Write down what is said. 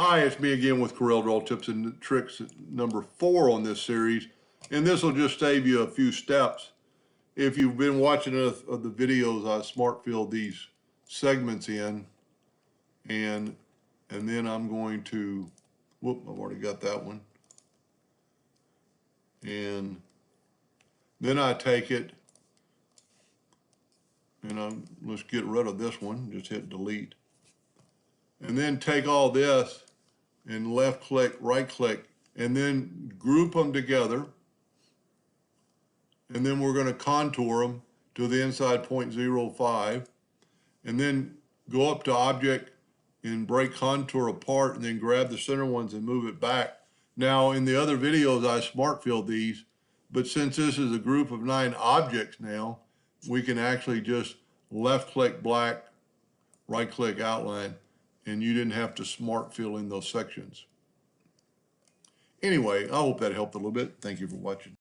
Hi, it's me again with Corel Draw Tips and Tricks number 4 on this series. And this will just save you a few steps. If you've been watching enough of the videos, I smart fill these segments in. And then I'm going to, whoop, I've already got that one. And then I take it, and let's get rid of this one, just hit delete. And then take all this and left click, right click, and then group them together. And then we're going to contour them to the inside 0.05, and then go up to object and break contour apart, and then grab the center ones and move it back. Now in the other videos I smart filled these, but since this is a group of 9 objects now, we can actually just left click black, right click outline, and you didn't have to smart fill in those sections. Anyway, I hope that helped a little bit. Thank you for watching.